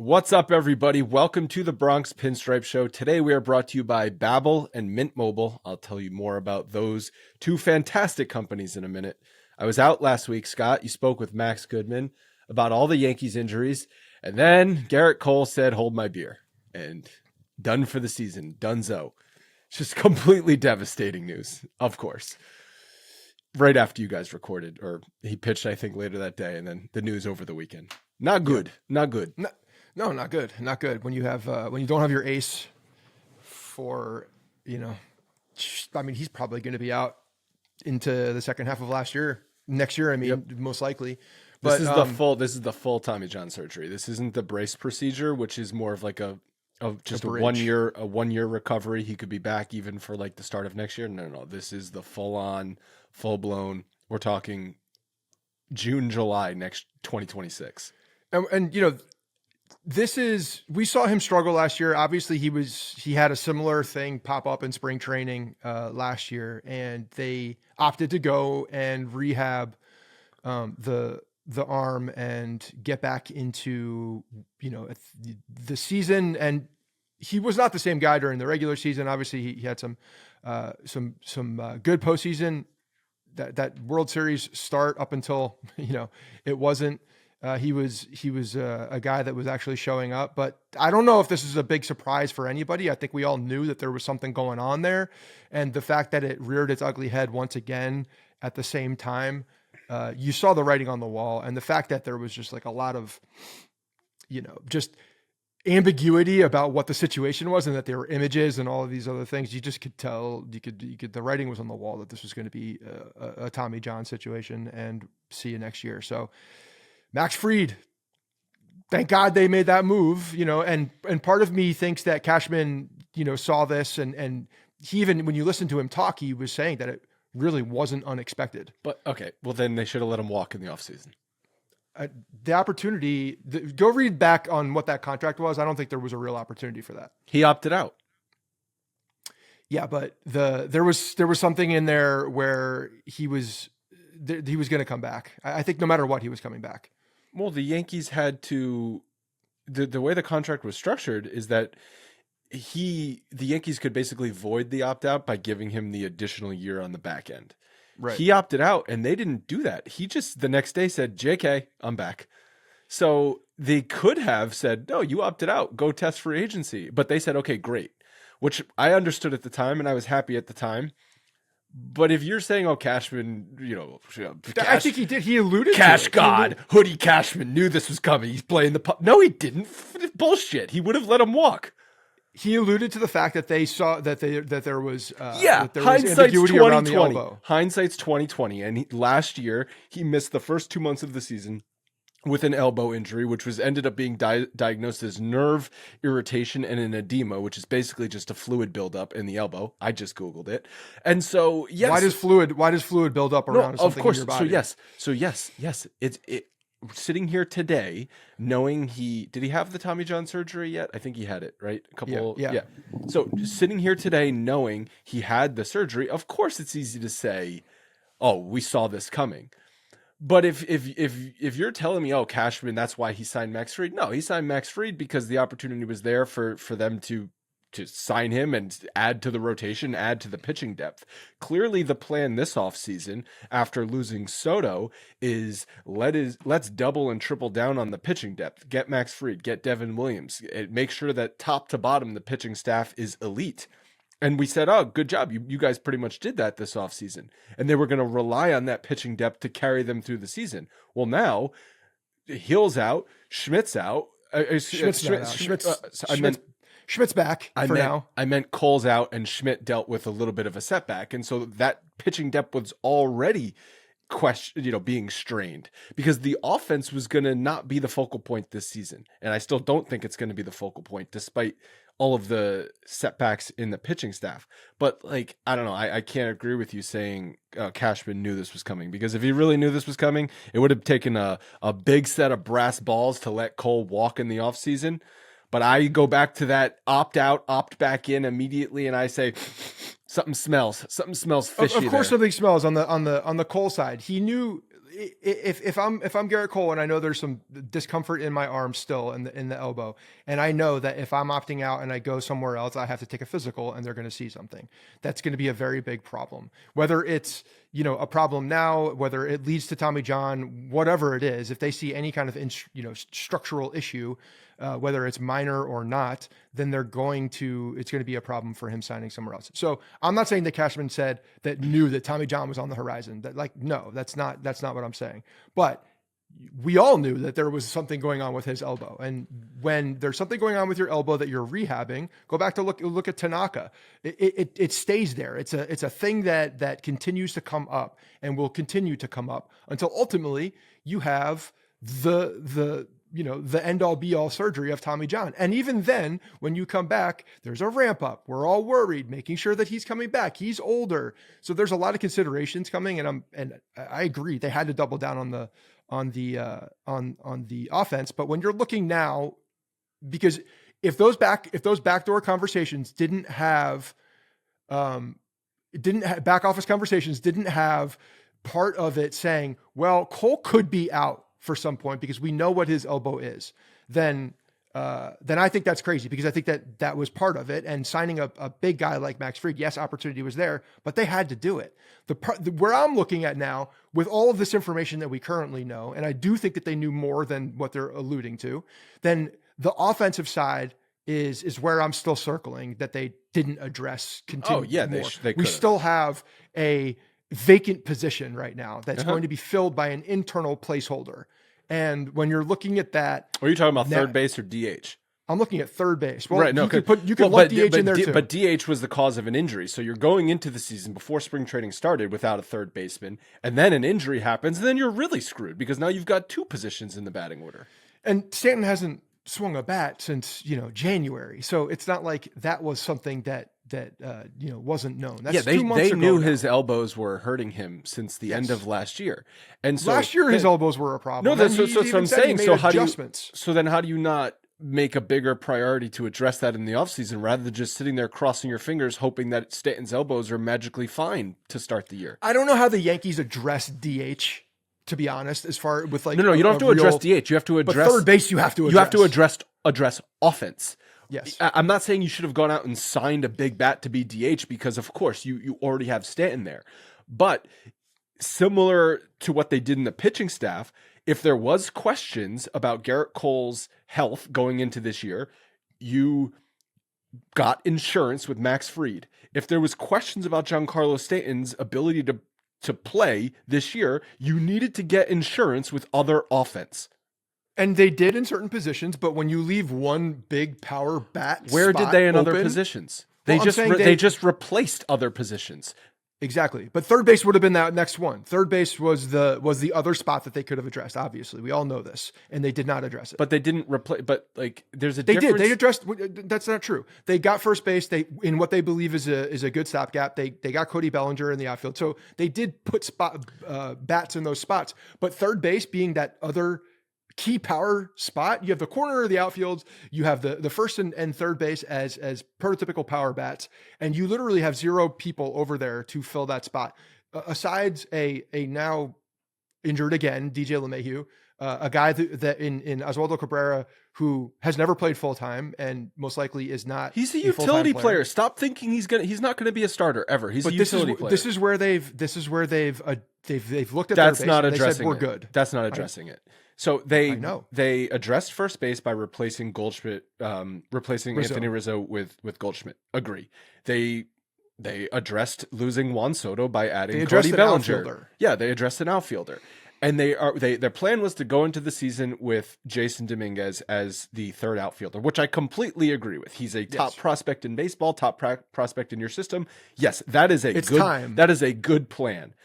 What's up, everybody? Welcome to the Bronx Pinstripe Show. Today we are brought to you by Babbel and Mint Mobile. I'll tell you more about those two fantastic companies in a minute. I was out last week, Scott. You spoke with Max Goodman about all the Yankees injuries. And then Gerrit Cole said, hold my beer. And done for the season. Dunzo. It's just completely devastating news, of course. Right after you guys recorded, or he pitched, I think, later that day. And then the news over the weekend. Not good. Not good. No, not good. Not good. When you have when you don't have your ace for, I mean, he's probably going to be out into the second half of next year. I mean, most likely. But This is the full Tommy John surgery. This isn't the brace procedure, which is more of like a 1 year recovery. He could be back even for like the start of next year. No. This is the full blown. We're talking June, July next 2026. And we saw him struggle last year. Obviously he had a similar thing pop up in spring training last year, and they opted to go and rehab the arm and get back into, the season. And he was not the same guy during the regular season. Obviously he had some good postseason, that World Series start up until, it wasn't. He was a guy that was actually showing up, but I don't know if this is a big surprise for anybody. I think we all knew that there was something going on there, and the fact that it reared its ugly head once again at the same time, you saw the writing on the wall, and the fact that there was just like a lot of, just ambiguity about what the situation was, and that there were images and all of these other things. You just could tell, the writing was on the wall that this was going to be a Tommy John situation, and see you next year. So Max Fried, thank God they made that move, and part of me thinks that Cashman, saw this, and he, even when you listen to him talk, he was saying that it really wasn't unexpected. But okay, well then they should have let him walk in the offseason. The opportunity, go read back on what that contract was. I don't think there was a real opportunity for that. He opted out. Yeah, but there was something in there where he was going to come back. I think no matter what, he was coming back. Well, the Yankees had to, the way the contract was structured is that the Yankees could basically void the opt-out by giving him the additional year on the back end. Right. He opted out, and they didn't do that. He just the next day said, JK, I'm back. So they could have said, no, you opted out, go test free agency. But they said, okay, great, which I understood at the time, and I was happy at the time. But if you're saying, oh, Cashman, I think he did. He alluded Cash to it. God, Hoodie Cashman knew this was coming. He's playing the pup. No, he didn't. Bullshit. He would have let him walk. He alluded to the fact that they saw that there was hindsight's ambiguity around the 2020. elbow. Hindsight's 2020, and last year he missed the first 2 months of the season with an elbow injury, which was ended up being diagnosed as nerve irritation and an edema, which is basically just a fluid buildup in the elbow. I just Googled it. And so, yes. Why does fluid build up around something in your body? So yes. It sitting here today, knowing did he have the Tommy John surgery yet? I think he had it, right? Yeah. So sitting here today, knowing he had the surgery, of course it's easy to say, oh, we saw this coming. But if you're telling me, oh, Cashman, that's why he signed Max Fried. No, he signed Max Fried because the opportunity was there for them to sign him and add to the rotation, add to the pitching depth. Clearly the plan this offseason after losing Soto is let's double and triple down on the pitching depth. Get Max Fried, get Devin Williams, make sure that top to bottom the pitching staff is elite. And we said, oh, good job. You guys pretty much did that this offseason. And they were going to rely on that pitching depth to carry them through the season. Well, now, Hill's out, Schmidt's out. Schmidt's back now. I meant Cole's out, and Schmidt dealt with a little bit of a setback. And so that pitching depth was already being strained because the offense was going to not be the focal point this season. And I still don't think it's going to be the focal point despite all of the setbacks in the pitching staff. But I don't know. I can't agree with you saying Cashman knew this was coming, because if he really knew this was coming, it would have taken a big set of brass balls to let Cole walk in the offseason. But I go back to that opt out, opt back in immediately, and I say something smells fishy. Of course, something smells on the Cole side. He knew if I'm Gerrit Cole and I know there's some discomfort in my arm still in the elbow, and I know that if I'm opting out and I go somewhere else, I have to take a physical and they're going to see something. That's going to be a very big problem. Whether it's, a problem now, whether it leads to Tommy John, whatever it is, if they see any kind of structural issue, whether it's minor or not, then it's going to be a problem for him signing somewhere else. So I'm not saying that Cashman knew that Tommy John was on the horizon. No, that's not what I'm saying. But we all knew that there was something going on with his elbow. And when there's something going on with your elbow that you're rehabbing, go back to look at Tanaka. It stays there. It's a thing that continues to come up and will continue to come up until ultimately you have the end all be all surgery of Tommy John. And even then, when you come back, there's a ramp up. We're all worried, making sure that he's coming back. He's older. So there's a lot of considerations coming. And I agree. They had to double down on the offense. But when you're looking now, because if those backdoor conversations didn't have back office conversations didn't have part of it saying, well, Cole could be out for some point because we know what his elbow is, then I think that's crazy, because I think that was part of it. And signing a big guy like Max Fried, yes, opportunity was there, but they had to do it. Where I'm looking at now with all of this information that we currently know, and I do think that they knew more than what they're alluding to, then the offensive side is where I'm still circling that they didn't address. Oh yeah, we still have a vacant position right now that's going to be filled by an internal placeholder. And when you're looking at that, are you talking about third base or DH? I'm looking at third base. Well, right. No, you could lump DH in there too. But DH was the cause of an injury. So you're going into the season before spring training started without a third baseman, and then an injury happens, and then you're really screwed because now you've got two positions in the batting order. And Stanton hasn't swung a bat since, January. So it's not like that was something that wasn't known. That's they knew his elbows were hurting him since the end of last year. And so last year his elbows were a problem. No, that's what I'm saying. So how do you not make a bigger priority to address that in the offseason rather than just sitting there crossing your fingers hoping that Stanton's elbows are magically fine to start the year? I don't know how the Yankees address DH, to be honest, as far with like No, you don't have to address DH. You have to address third base. You have to address offense. Yes. I'm not saying you should have gone out and signed a big bat to be DH because, of course, you already have Stanton there. But similar to what they did in the pitching staff, if there was questions about Gerrit Cole's health going into this year, you got insurance with Max Fried. If there was questions about Giancarlo Stanton's ability to play this year, you needed to get insurance with other offense. And they did in certain positions, but when you leave one big power bat, where did they in open, other positions? They just replaced other positions. Exactly. But third base would have been that next one. Third base was the other spot that they could have addressed. Obviously, we all know this, and they did not address it. But they didn't replace. But like, there's a they difference. They addressed. That's not true. They got first base. They in what they believe is a good stopgap. They got Cody Bellinger in the outfield, so they did put bats in those spots. But third base being that other key power spot, you have the corner of the outfield, you have the first and third base as prototypical power bats, and you literally have zero people over there to fill that spot. Asides a now injured again DJ LeMahieu, a guy that in Oswaldo Cabrera, who has never played full time and most likely is not. He's a utility player. Stop thinking he's not going to be a starter ever. He's a utility player. This is where they've looked at that's their base not and addressing they said, we're it. good. That's not addressing it. So they addressed first base by replacing Goldschmidt, Anthony Rizzo with Goldschmidt. Agree. They addressed losing Juan Soto by adding Cody Bellinger. Outfielder. Yeah, they addressed an outfielder. And their plan was to go into the season with Jason Dominguez as the third outfielder, which I completely agree with. He's a top prospect in baseball, top prospect in your system. Yes, that is a good plan.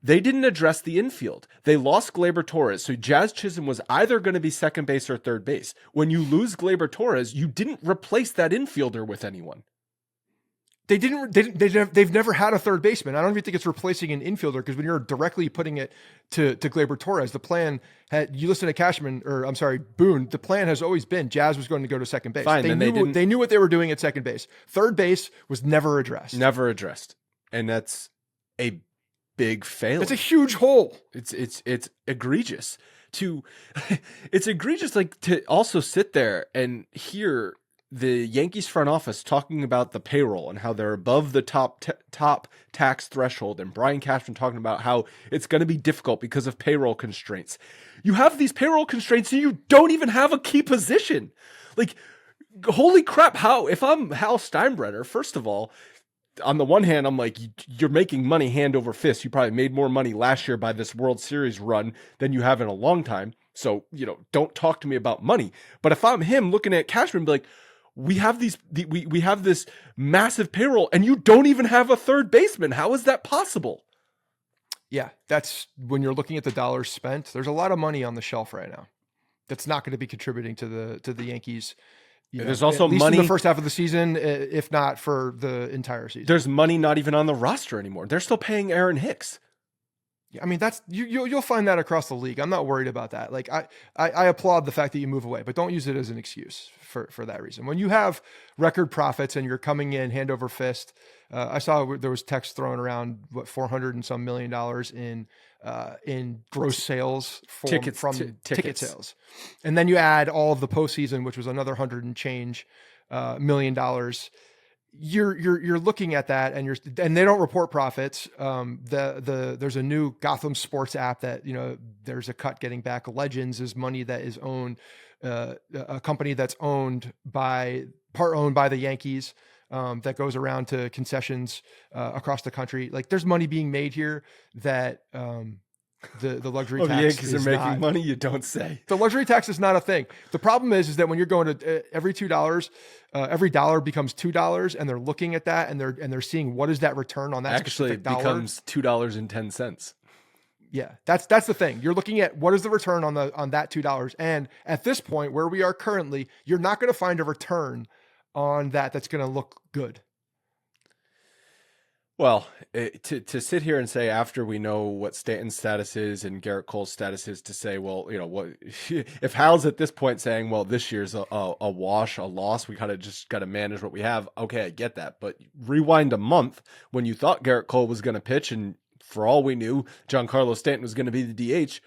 They didn't address the infield. They lost Gleyber Torres, so Jazz Chisholm was either going to be second base or third base. When you lose Gleyber Torres, you didn't replace that infielder with anyone. They've never had a third baseman. I don't even think it's replacing an infielder, because when you're directly putting it to Gleyber Torres, the plan you listen to Boone, the plan has always been Jazz was going to go to second base. Fine, they knew what they were doing at second base. Third base was never addressed. Never addressed. And that's a big failing. It's a huge hole. It's egregious it's egregious, like, to also sit there and hear the Yankees front office talking about the payroll and how they're above the top tax threshold, and Brian Cashman talking about how it's going to be difficult because of payroll constraints. You have these payroll constraints and you don't even have a key position. Like, holy crap, if I'm Hal Steinbrenner, first of all, on the one hand, I'm like, you're making money hand over fist. You probably made more money last year by this World Series run than you have in a long time. So, don't talk to me about money. But if I'm him looking at Cashman, be like, we have we have this massive payroll and you don't even have a third baseman. How is that possible? Yeah, that's when you're looking at the dollars spent. There's a lot of money on the shelf right now that's not going to be contributing to the Yankees. There's also at least money in the first half of the season, if not for the entire season. There's money not even on the roster anymore. They're still paying Aaron Hicks. Yeah, I mean, that's you'll find that across the league. I'm not worried about that. Like, I applaud the fact that you move away, but don't use it as an excuse for that reason. When you have record profits and you're coming in hand over fist, I saw there was text thrown around, what, $400 and some million in gross sales from ticket sales. And then you add all of the postseason, which was another 100 and change $1 million. You're looking at that and they don't report profits. There's a new Gotham Sports app that, there's a cut getting back. Legends is money that is owned, a company that's part owned by the Yankees, that goes around to concessions across the country. Like, there's money being made here that the luxury tax. The Yankees are making money, you don't say. The luxury tax is not a thing. The problem is that when you're going to every $2, every dollar becomes $2, and they're looking at that and they're seeing what is that return on that specific dollar. Actually, it becomes $2.10. Yeah, that's the thing. You're looking at what is the return on that $2, and at this point where we are currently, you're not going to find a return on that's going to look good. Well, to sit here and say after we know what Stanton's status is and Gerrit Cole's status is, to say, well, what if Hal's at this point saying, well, this year's a wash, a loss, we kind of just got to manage what we have. Okay, I get that. But rewind a month when you thought Gerrit Cole was going to pitch, and for all we knew, Giancarlo Stanton was going to be the DH.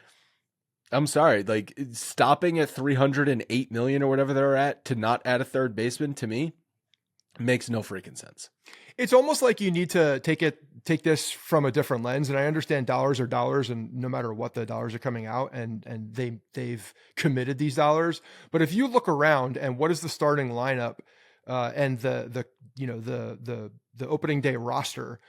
I'm sorry, like, stopping at $308 million or whatever they're at to not add a third baseman, to me, makes no freaking sense. It's almost like you need to take this from a different lens. And I understand dollars are dollars, and no matter what, the dollars are coming out and they've committed these dollars. But if you look around and what is the starting lineup and the opening day roster,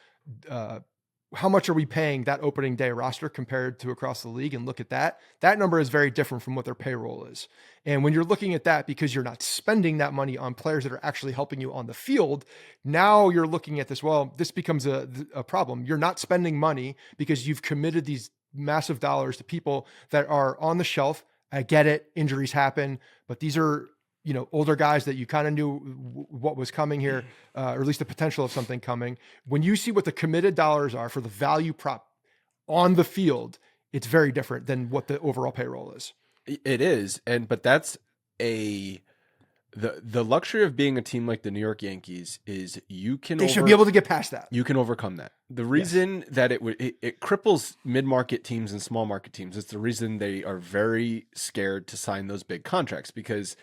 how much are we paying that opening day roster compared to across the league, and look at that number is very different from what their payroll is. And when you're looking at that, because you're not spending that money on players that are actually helping you on the field, now you're looking at this, well, this becomes a problem. You're not spending money because you've committed these massive dollars to people that are on the shelf. I get it. Injuries happen, but these are, older guys that you kind of knew what was coming here, or at least the potential of something coming. When you see what the committed dollars are for the value prop on the field, it's very different than what the overall payroll is. It is. But that's the luxury of being a team like the New York Yankees is they should be able to get past that. You can overcome that. The reason that it cripples mid-market teams and small market teams, it's the reason they are very scared to sign those big contracts, because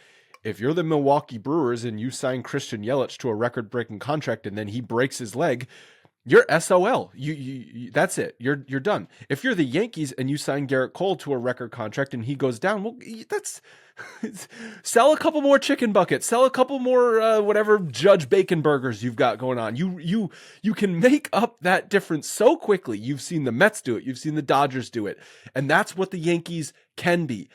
if you're the Milwaukee Brewers and you sign Christian Yelich to a record-breaking contract and then he breaks his leg, you're SOL. You that's it. You're done. If you're the Yankees and you sign Gerrit Cole to a record contract and he goes down, well, that's sell a couple more chicken buckets, sell a couple more whatever Judge Bacon burgers you've got going on. You can make up that difference so quickly. You've seen the Mets do it. You've seen the Dodgers do it, and that's what the Yankees can be.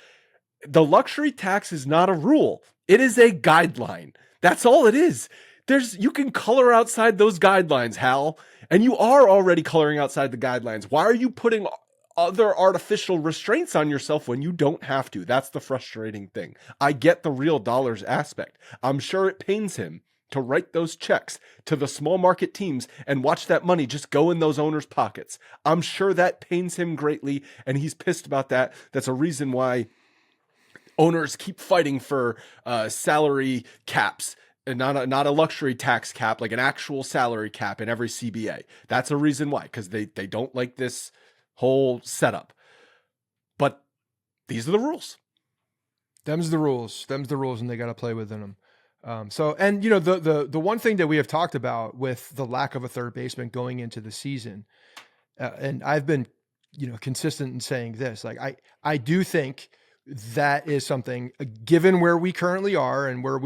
The luxury tax is not a rule. It is a guideline. That's all it is. You can color outside those guidelines, Hal, and you are already coloring outside the guidelines. Why are you putting other artificial restraints on yourself when you don't have to? That's the frustrating thing. I get the real dollars aspect. I'm sure it pains him to write those checks to the small market teams and watch that money just go in those owners' pockets. I'm sure that pains him greatly, and he's pissed about that. That's a reason why owners keep fighting for salary caps not a luxury tax cap, like an actual salary cap in every CBA. That's a reason why, because they don't like this whole setup. But these are the rules. Them's the rules, and they got to play within them. And the one thing that we have talked about with the lack of a third baseman going into the season, and I've been, consistent in saying this, like I do think that is something, given where we currently are and where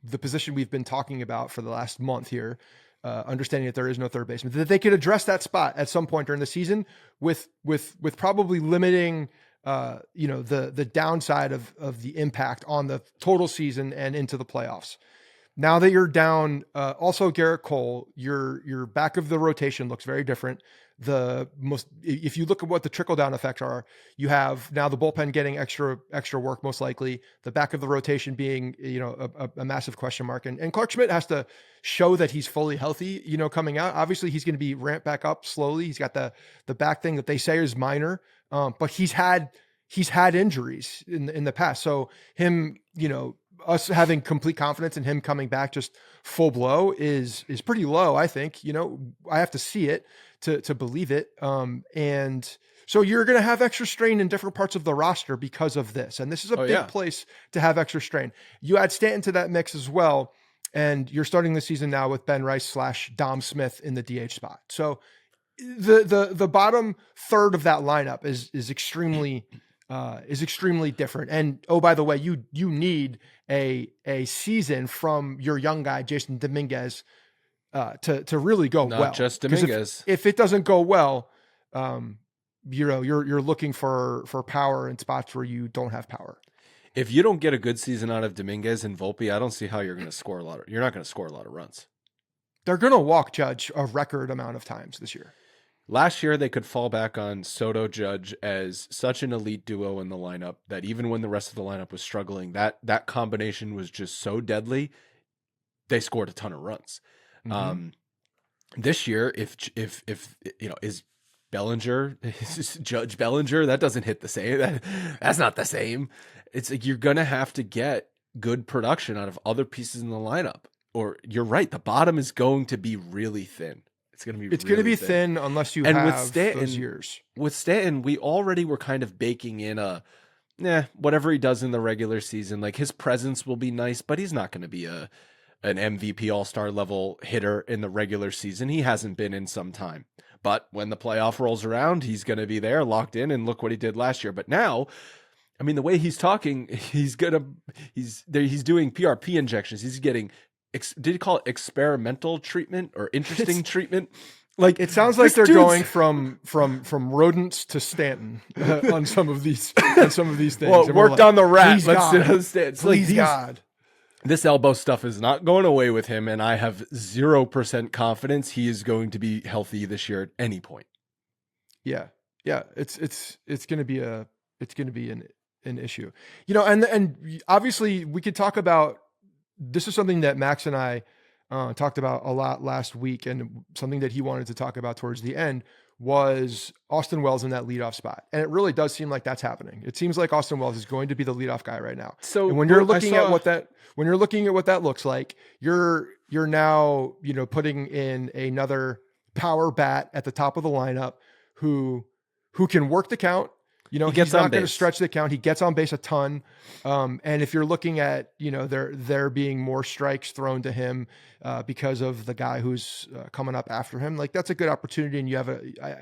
the position we've been talking about for the last month here, understanding that there is no third baseman, that they could address that spot at some point during the season with probably limiting, the downside of the impact on the total season and into the playoffs. Now that you're down, also Gerrit Cole, your back of the rotation looks very different. If you look at what the trickle down effects are, you have now the bullpen getting extra work, most likely, the back of the rotation being, a massive question mark. And Clark Schmidt has to show that he's fully healthy, coming out. Obviously he's going to be ramped back up slowly. He's got the back thing that they say is minor. But he's had injuries in the past. So him, us having complete confidence in him coming back just full blow is pretty low, I think. I have to see it to believe it. And so you're going to have extra strain in different parts of the roster because of this. And this is a big place to have extra strain. You add Stanton to that mix as well. And you're starting the season now with Ben Rice / Dom Smith in the DH spot. So the bottom third of that lineup is extremely different. And oh, by the way, you need a season from your young guy Jason Dominguez to really go well. Not just Dominguez. If it doesn't go well, you're looking for power in spots where you don't have power. If you don't get a good season out of Dominguez and Volpe, I don't see how you're going to score you're not going to score a lot of runs. They're going to walk Judge a record amount of times this year. Last year, they could fall back on Soto Judge as such an elite duo in the lineup that even when the rest of the lineup was struggling, that combination was just so deadly. They scored a ton of runs. Mm-hmm. This year, if is Bellinger, is Judge Bellinger, that doesn't hit the same. That's not the same. It's like you're gonna have to get good production out of other pieces in the lineup, or you're right. The bottom is going to be really thin. It's going to be thin unless you have those years. With Stanton, we already were kind of baking in whatever he does in the regular season, like his presence will be nice, but he's not going to be an MVP all-star level hitter in the regular season. He hasn't been in some time. But when the playoff rolls around, he's going to be there locked in, and look what he did last year. But now, I mean, the way he's talking, he's doing PRP injections. He's getting, did he call it experimental treatment or interesting treatment? Like, it sounds like they're going from rodents to Stanton on some of these things. Well, worked on the rat. Let's please God. This elbow stuff is not going away with him, and I have 0% confidence he is going to be healthy this year at any point. Yeah. It's going to be an issue, and obviously we could talk about. This is something that Max and I talked about a lot last week, and something that he wanted to talk about towards the end was Austin Wells in that leadoff spot. And it really does seem like that's happening. It seems like Austin Wells is going to be the leadoff guy right now. So when you're looking at what that looks like, you're now, putting in another power bat at the top of the lineup who can work the count. He's not going to stretch the count. He gets on base a ton. And if you're looking at, there being more strikes thrown to him because of the guy who's coming up after him, like that's a good opportunity. And you have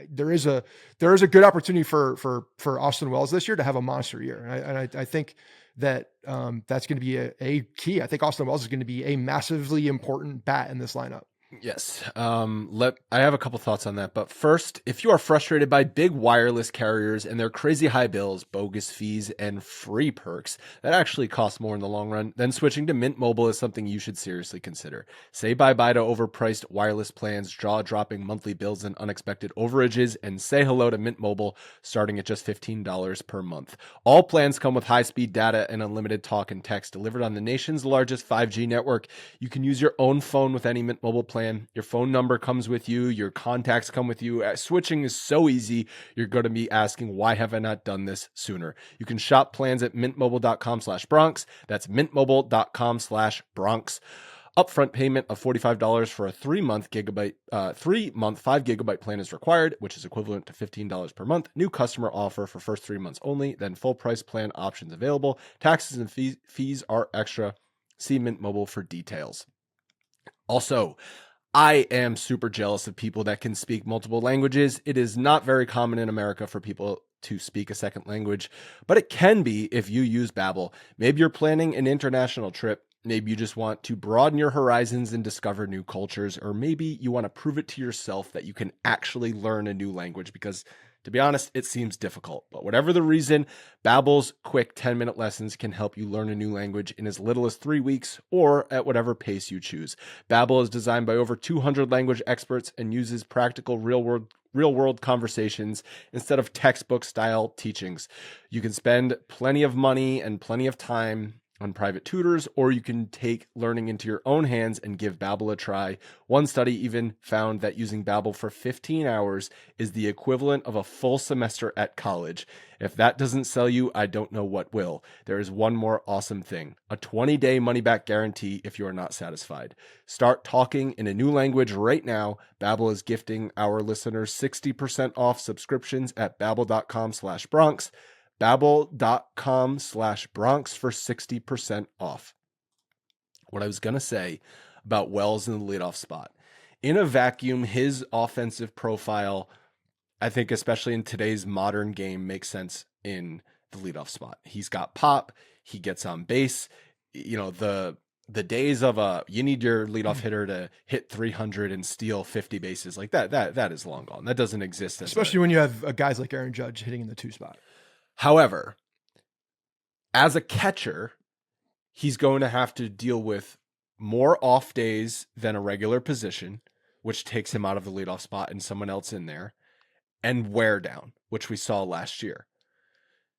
there is a good opportunity for Austin Wells this year to have a monster year. And I think that that's going to be a key. I think Austin Wells is going to be a massively important bat in this lineup. Yes. I have a couple thoughts on that, but first, if you are frustrated by big wireless carriers and their crazy high bills, bogus fees, and free perks that actually cost more in the long run, then switching to Mint Mobile is something you should seriously consider. Say bye-bye to overpriced wireless plans, jaw-dropping monthly bills and unexpected overages, and say hello to Mint Mobile starting at just $15 per month. All plans come with high-speed data and unlimited talk and text delivered on the nation's largest 5G network. You can use your own phone with any Mint Mobile plan. Your phone number comes with you. Your contacts come with you. Switching is so easy. You're going to be asking, why have I not done this sooner? You can shop plans at mintmobile.com/Bronx. That's mintmobile.com/Bronx. Upfront payment of $45 for a 3-month 5 GB plan is required, which is equivalent to $15 per month. New customer offer for first 3 months only, then full price plan options available. Taxes and fees are extra. See Mint Mobile for details. Also, I am super jealous of people that can speak multiple languages. It is not very common in America for people to speak a second language, but it can be if you use Babbel. Maybe you're planning an international trip. Maybe you just want to broaden your horizons and discover new cultures, or maybe you want to prove it to yourself that you can actually learn a new language because, to be honest, it seems difficult. But whatever the reason, Babbel's quick 10-minute lessons can help you learn a new language in as little as 3 weeks or at whatever pace you choose. Babbel is designed by over 200 language experts and uses practical real-world conversations instead of textbook-style teachings. You can spend plenty of money and plenty of time on private tutors, or you can take learning into your own hands and give Babbel a try. One study even found that using Babbel for 15 hours is the equivalent of a full semester at college. If that doesn't sell you, I don't know what will. There is one more awesome thing: a 20-day money-back guarantee if you are not satisfied. Start talking in a new language right now. Babbel is gifting our listeners 60% off subscriptions at babbel.com/Bronx. Babbel.com/Bronx for 60% off. What I was going to say about Wells in the leadoff spot. In a vacuum, his offensive profile, I think especially in today's modern game, makes sense in the leadoff spot. He's got pop. He gets on base. You know, the days of you need your leadoff hitter to hit 300 and steal 50 bases like that is long gone. That doesn't exist. Especially when you have guys like Aaron Judge hitting in the 2 spot. However, as a catcher, he's going to have to deal with more off days than a regular position, which takes him out of the leadoff spot and someone else in there, and wear down, which we saw last year.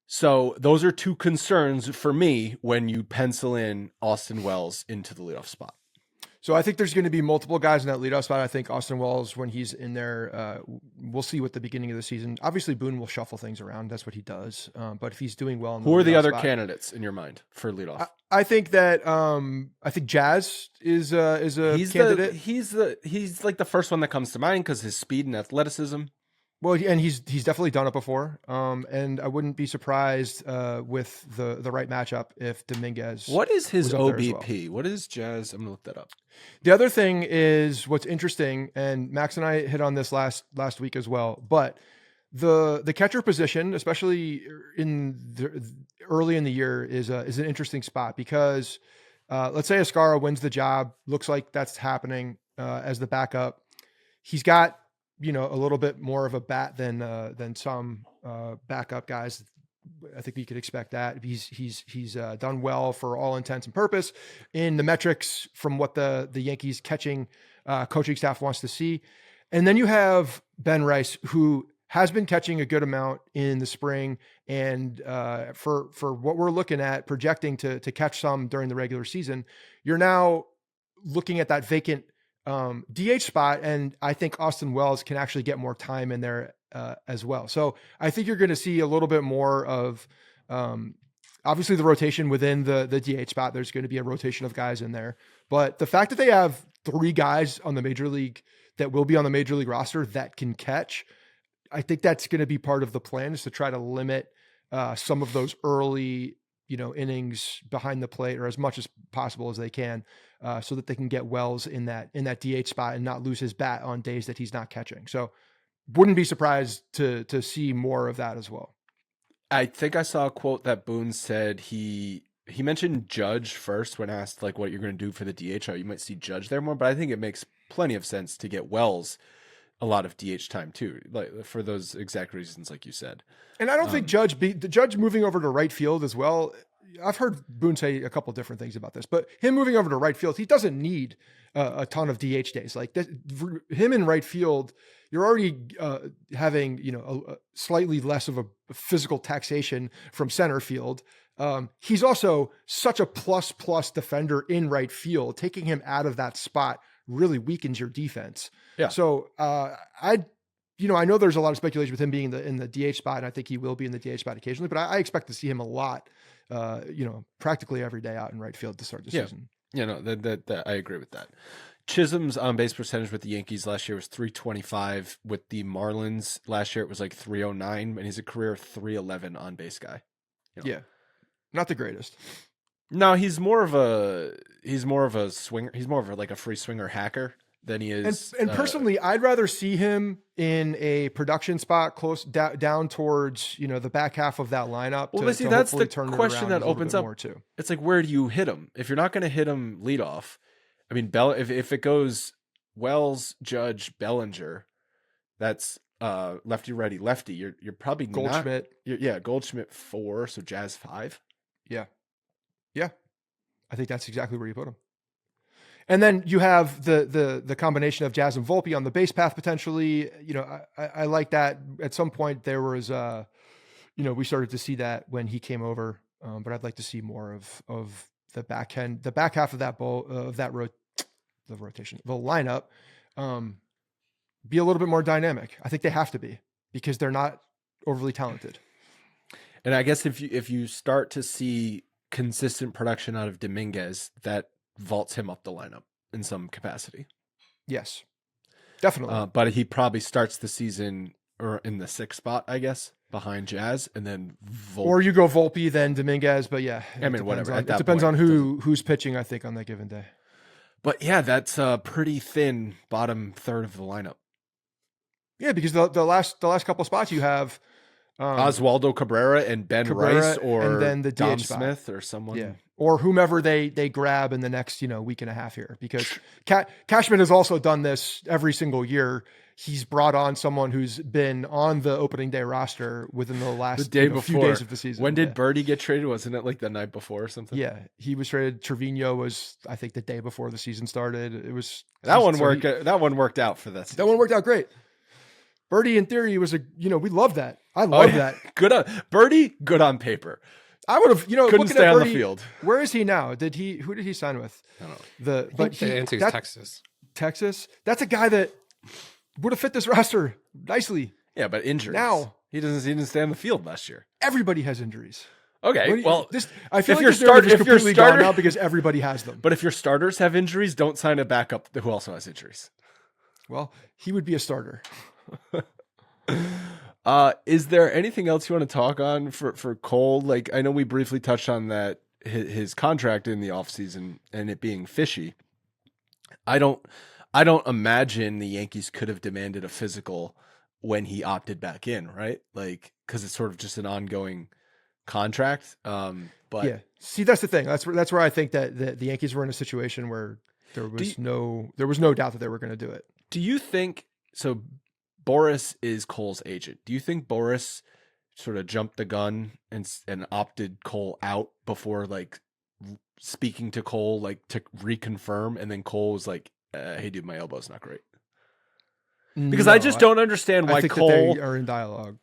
So those are 2 concerns for me when you pencil in Austin Wells into the leadoff spot. So I think there's going to be multiple guys in that leadoff spot. I think Austin Wells, when he's in there, we'll see what the beginning of the season. Obviously, Boone will shuffle things around. That's what he does. But if he's doing well, who are the other candidates in your mind for leadoff? I think that I think Jazz is a candidate. He's like the first one that comes to mind because his speed and athleticism. Well, and he's definitely done it before. And I wouldn't be surprised with the right matchup if Dominguez. What is his OBP? Well. What is Jazz? I'm gonna look that up. The other thing is what's interesting, and Max and I hit on this last week as well. But the catcher position, especially early in the year, is an interesting spot because let's say Ascara wins the job. Looks like that's happening as the backup. He's got, you know, a little bit more of a bat than some backup guys. I think we could expect that. He's done well for all intents and purpose in the metrics from what the Yankees coaching staff wants to see. And then you have Ben Rice, who has been catching a good amount in the spring, and for what we're looking at projecting to catch some during the regular season, you're now looking at that vacant DH spot, and I think Austin Wells can actually get more time in there as well. So I think you're going to see a little bit more of obviously the rotation within the DH spot. There's going to be a rotation of guys in there, but the fact that they have 3 guys on the major league that will be on the major league roster that can catch, I think that's going to be part of the plan, is to try to limit some of those early, you know, innings behind the plate, or as much as possible as they can, so that they can get Wells in that DH spot and not lose his bat on days that he's not catching. So wouldn't be surprised to see more of that as well. I think I saw a quote that Boone said he mentioned Judge first when asked like what you're going to do for the DH. You might see Judge there more, but I think it makes plenty of sense to get Wells a lot of DH time too, like for those exact reasons, like you said. And I don't think the Judge moving over to right field as well. I've heard Boone say a couple different things about this, but him moving over to right field, he doesn't need a ton of DH days. Like that, him in right field, you're already having, you know, a slightly less of a physical taxation from center field. He's also such a plus defender in right field. Taking him out of that spot really weakens your defense. Yeah. So I know there's a lot of speculation with him being in the DH spot, and I think he will be in the DH spot occasionally, but I expect to see him a lot, practically every day out in right field to start the season. That I agree with that. Chisholm's on base percentage with the Yankees last year was 325. With the Marlins last year, it was like 309, and he's a career 311 on base guy. Yeah, not the greatest. No, he's more of a swinger. He's more of like a free swinger hacker than he is. And personally, I'd rather see him in a production spot close down towards the back half of that lineup. Well, see, that's the question that opens up. Too. It's like, where do you hit him? If you're not going to hit him leadoff, I mean, if it goes Wells, Judge, Bellinger, that's lefty, righty, lefty. You're probably Goldschmidt. Goldschmidt 4, so Jazz 5. Yeah, I think that's exactly where you put him. And then you have the combination of Jazz and Volpe on the base path potentially. I like that. At some point there was, we started to see that when he came over, but I'd like to see more of the back half of that rotation, the lineup, be a little bit more dynamic. I think they have to be because they're not overly talented. And I guess if you start to see consistent production out of Dominguez, that vaults him up the lineup in some capacity. Yes, definitely. But he probably starts the season or in the 6th spot, I guess, behind Jazz, and then or you go Volpe, then Dominguez. But yeah, I mean, whatever. It depends on who's pitching, I think, on that given day. But yeah, that's a pretty thin bottom third of the lineup. Yeah, because the last couple of spots you have Oswaldo Cabrera and Ben Rice, or and then the Dom DH Smith spot. Or someone, or whomever they grab in the next week and a half here. Because Cashman has also done this every single year. He's brought on someone who's been on the opening day roster within the last few days of the season. When did Birdie get traded? Wasn't it like the night before or something? Yeah, he was traded. Trevino was, I think, the day before the season started. It was that one worked out for this. That one worked out great. Birdie, in theory, was we love that. I love that. Good on Birdie. Good on paper. I would have, couldn't stay on the field. Where is he now? Who did he sign with? I don't know. The answer is Texas. Texas. That's a guy that would have fit this roster nicely. Yeah, but injuries. Now he didn't stay on the field last year. Everybody has injuries. Okay, well, I feel like your starter is completely gone now because everybody has them. But if your starters have injuries, don't sign a backup who also has injuries. Well, he would be a starter. Is there anything else you want to talk on for Cole? Like, I know we briefly touched on that, his contract in the offseason and it being fishy. I don't imagine the Yankees could have demanded a physical when he opted back in, right? Like, because it's sort of just an ongoing contract. But yeah, see, that's the thing. That's where I think that the Yankees were in a situation where there was no doubt that they were going to do it. Do you think so? Boris is Cole's agent. Do you think Boris sort of jumped the gun and opted Cole out before like speaking to Cole, like to reconfirm, and then Cole was like, "Hey, dude, my elbow's not great." Because I just don't understand why Cole that they are in dialogue.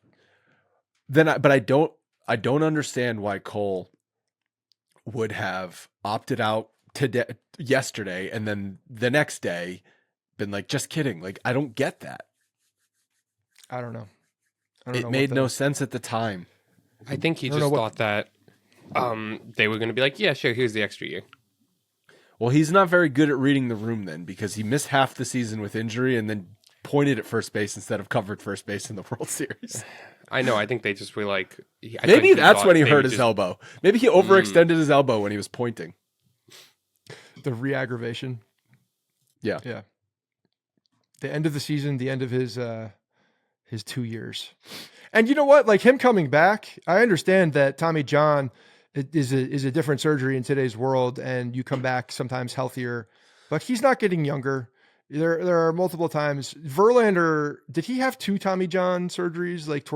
But I don't understand why Cole would have opted out yesterday and then the next day been like, "Just kidding." Like, I don't get that. I don't know. It made no sense at the time. I think he just thought that they were going to be like, yeah, sure, here's the extra year. Well, he's not very good at reading the room then, because he missed half the season with injury and then pointed at first base instead of covered first base in the World Series. I know. I think they just were like... Maybe that's when he hurt his elbow. Maybe he overextended his elbow when he was pointing. The re-aggravation. Yeah. Yeah. The end of the season, the end of his 2 years. And you know what? Like, him coming back, I understand that Tommy John is a different surgery in today's world, and you come back sometimes healthier, but he's not getting younger. There are multiple times. Verlander, did he have 2 Tommy John surgeries like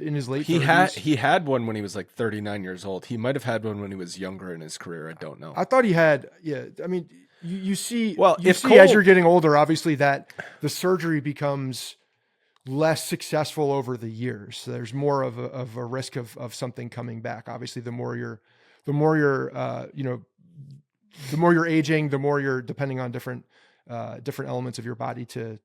in his late 30s? He had one when he was like 39 years old. He might have had one when he was younger in his career. I don't know. I thought he had, yeah. I mean, you see, Cole, as you're getting older, obviously that the surgery becomes less successful over the years. So there's more of a risk of something coming back. Obviously, the more you're aging, the more you're depending on different elements of your body to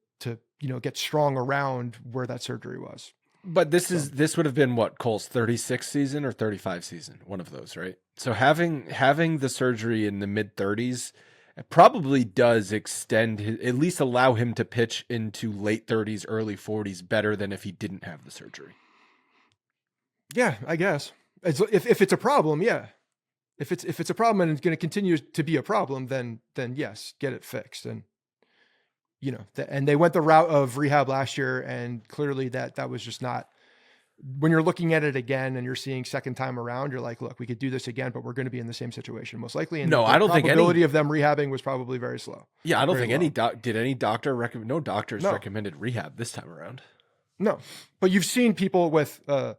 get strong around where that surgery was. But this would have been what, Cole's 36th season or 35 season, one of those, right? So having the surgery in the mid 30s probably does extend at least allow him to pitch into late 30s, early 40s better than if he didn't have the surgery. Yeah, I guess. If it's a problem, yeah. If it's a problem and it's going to continue to be a problem, then yes, get it fixed. And and they went the route of rehab last year, and clearly that was just not. When you're looking at it again and you're seeing second time around, you're like, look, we could do this again, but we're going to be in the same situation most likely. And I don't think the probability of them rehabbing was probably very slow. Yeah, I don't think any doctor recommend. No doctors recommended rehab this time around. No, but you've seen people with a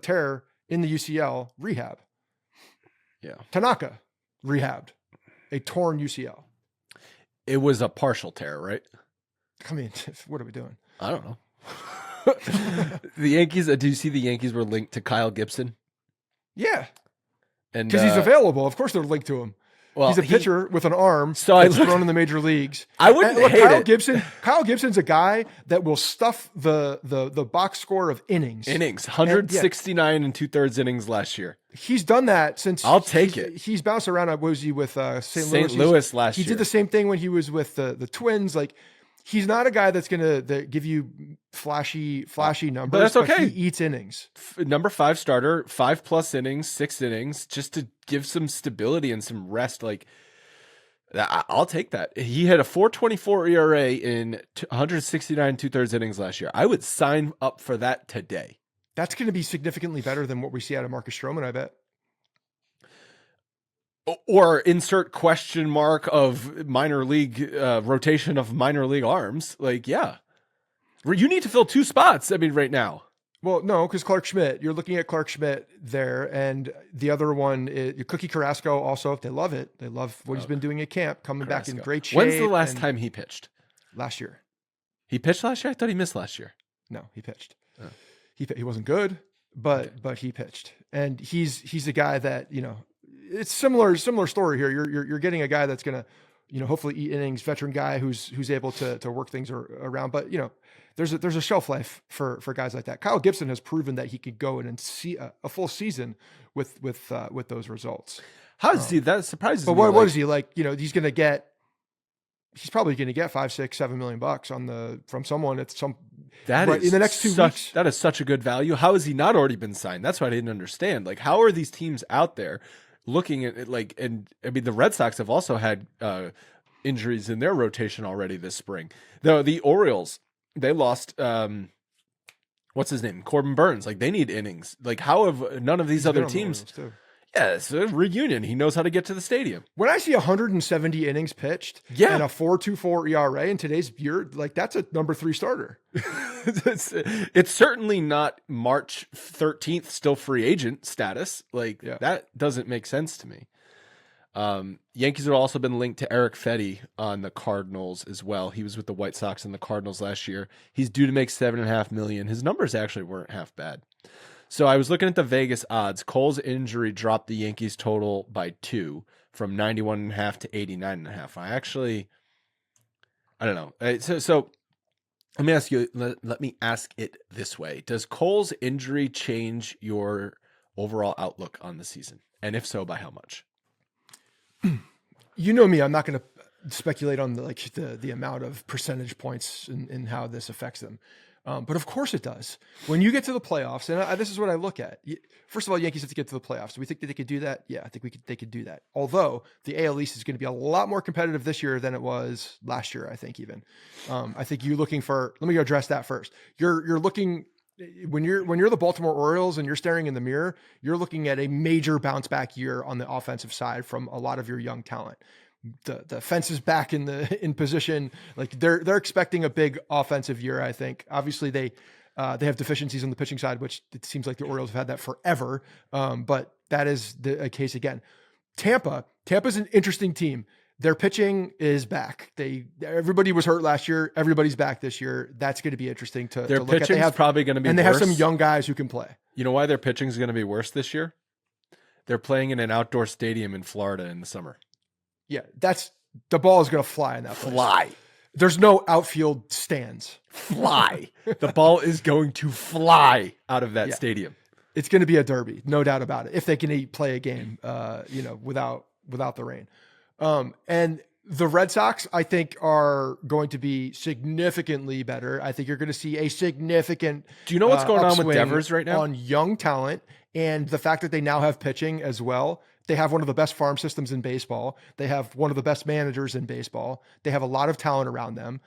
tear in the UCL rehab. Yeah, Tanaka rehabbed a torn UCL. It was a partial tear, right? I mean, what are we doing? I don't know. The Yankees. Do you see the Yankees were linked to Kyle Gibson? Yeah, and because he's available. Of course, they're linked to him. Well, he's a pitcher with an arm that's thrown in the major leagues. I wouldn't hate it. Kyle Gibson's a guy that will stuff the box score of innings. 169 and 2/3 innings last year. He's done that since. I'll take it. He's bounced around. What was he with St. Louis last year? He did the same thing when he was with the Twins. Like, he's not a guy that's going to give you flashy numbers. But that's okay. But he eats innings. Number 5 starter, 5+ innings, 6 innings, just to give some stability and some rest. Like, I'll take that. He had a 4.24 ERA in 169 2/3 innings last year. I would sign up for that today. That's going to be significantly better than what we see out of Marcus Stroman, I bet. Or insert question mark of minor league rotation of minor league arms. Like, yeah, you need to fill 2 spots. I mean, right now. Well, no, because Clark Schmidt, you're looking at Clark Schmidt there. And the other one is Cookie Carrasco. Also, they love it. They love what he's been doing at camp, coming back in great shape. When's the last time he pitched? Last year. He pitched last year? I thought he missed last year. No, he pitched. Oh. He wasn't good, but he pitched. And he's a guy that, it's similar story here. You're getting a guy that's going to, hopefully eat innings, veteran guy who's able to work things around. But there's a shelf life for guys like that. Kyle Gibson has proven that he could go in and see a full season with those results. How is he? That surprises me. But what is he like? He's probably going to get $5, $6, $7 million from someone in the next 2 weeks. That is such a good value. How has he not already been signed? That's what I didn't understand. Like, how are these teams out there looking at it? And I mean, the Red Sox have also had injuries in their rotation already this spring. The Orioles, they lost what's his name, Corbin Burns. Like, they need innings. Like, how have none of these other teams? Yeah, it's a reunion. He knows how to get to the stadium. When I see 170 innings pitched and a 4.24 ERA in today's year, like, that's a number 3 starter. It's certainly not March 13th, still free agent status. Like, that doesn't make sense to me. Yankees have also been linked to Eric Fetty on the Cardinals as well. He was with the White Sox and the Cardinals last year. He's due to make $7.5 million. His numbers actually weren't half bad. So I was looking at the Vegas odds. Cole's injury dropped the Yankees total by 2 from 91.5 to 89.5. I don't know. So let me ask you, let me ask it this way. Does Cole's injury change your overall outlook on the season? And if so, by how much? You know me, I'm not going to speculate on the amount of percentage points and how this affects them. But of course it does. When you get to the playoffs, and this is what I look at. First of all, Yankees have to get to the playoffs. Do we think that they could do that? Yeah, I think they could do that. Although the AL East is going to be a lot more competitive this year than it was last year, I think even. I think you're looking for, let me address that first. You're looking, when you're the Baltimore Orioles and you're staring in the mirror, you're looking at a major bounce back year on the offensive side from a lot of your young talent. The fence is back in position. Like, they're expecting a big offensive year. I think obviously they have deficiencies on the pitching side, which it seems like the Orioles have had that forever. But that is a case again. Tampa's an interesting team. Their pitching is back. Everybody was hurt last year. Everybody's back this year. That's going to be interesting to look at. Their pitching is probably going to be and worse. They have some young guys who can play. You know why their pitching is going to be worse this year? They're playing in an outdoor stadium in Florida in the summer. Yeah, the ball is going to fly in that place. There's no outfield stands. Fly. The ball is going to fly out of that stadium. It's going to be a derby, no doubt about it. If they can play a game, without the rain. And the Red Sox, I think, are going to be significantly better. I think you're going to see a significant. Do you know what's going on with Devers right now? On young talent, and the fact that they now have pitching as well. They have one of the best farm systems in baseball. They have one of the best managers in baseball. They have a lot of talent around them.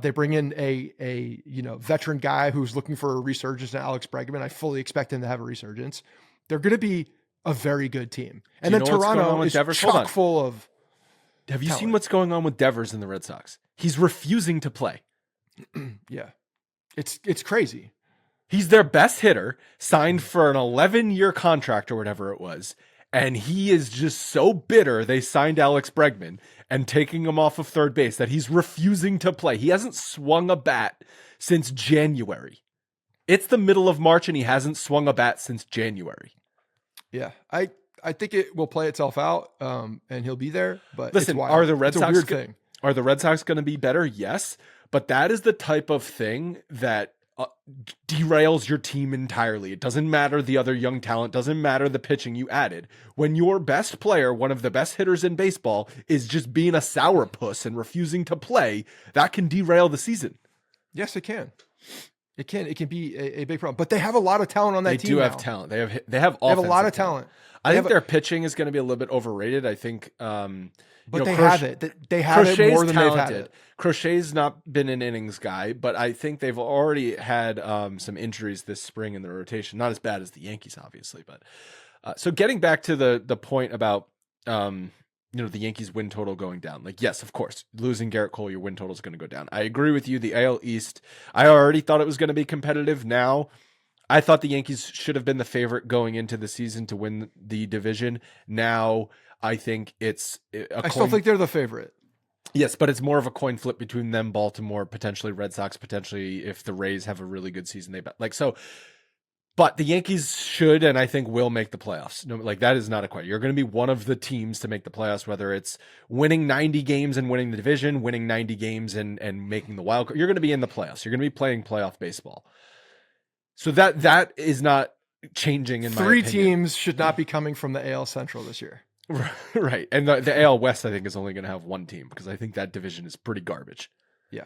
They bring in a veteran guy who's looking for a resurgence in Alex Bregman. I fully expect him to have a resurgence. They're going to be a very good team. And then Toronto is chock full of. Have you seen what's going on with Devers in the Red Sox? He's refusing to play. Yeah, it's crazy. He's their best hitter, signed for an 11-year contract or whatever it was. And he is just so bitter they signed Alex Bregman and taking him off of third base that he's refusing to play. He hasn't swung a bat since January. It's the middle of March and he hasn't swung a bat since January. Yeah, I think it will play itself out, and he'll be there. But listen, it's are the Red Sox are the Red Sox going to be better? Yes, but that is the type of thing that derails your team entirely. It doesn't matter the other young talent, doesn't matter the pitching you added. When your best player, one of the best hitters in baseball, is just being a sourpuss and refusing to play, that can derail the season. Yes, it can. It can be a big problem. But they have a lot of talent on that team. They do have talent. They have a lot of talent. I think their pitching is going to be a little bit overrated. I think but they have it. They have it more than they've had it. Crochet's not been an innings guy, but I think they've already had some injuries this spring in the rotation. Not as bad as the Yankees, obviously, but so getting back to the point about the Yankees win total going down. Like, yes, of course, losing Gerrit Cole, your win total is going to go down. I agree with you. The AL East, I already thought it was going to be competitive. Now, I thought the Yankees should have been the favorite going into the season to win the division. Now, I think it's I still think they're the favorite. Yes, but it's more of a coin flip between them, Baltimore, potentially Red Sox, potentially if the Rays have a really good season. But the Yankees should, and I think will make the playoffs. No, like that is not a question. You're going to be one of the teams to make the playoffs, whether it's winning 90 games and winning the division, winning 90 games and making the wild card. You're going to be in the playoffs. You're going to be playing playoff baseball. So that is not changing in my opinion. 3 teams should not be coming from the AL Central this year. Right. And the AL West, I think, is only going to have 1 team because I think that division is pretty garbage. Yeah.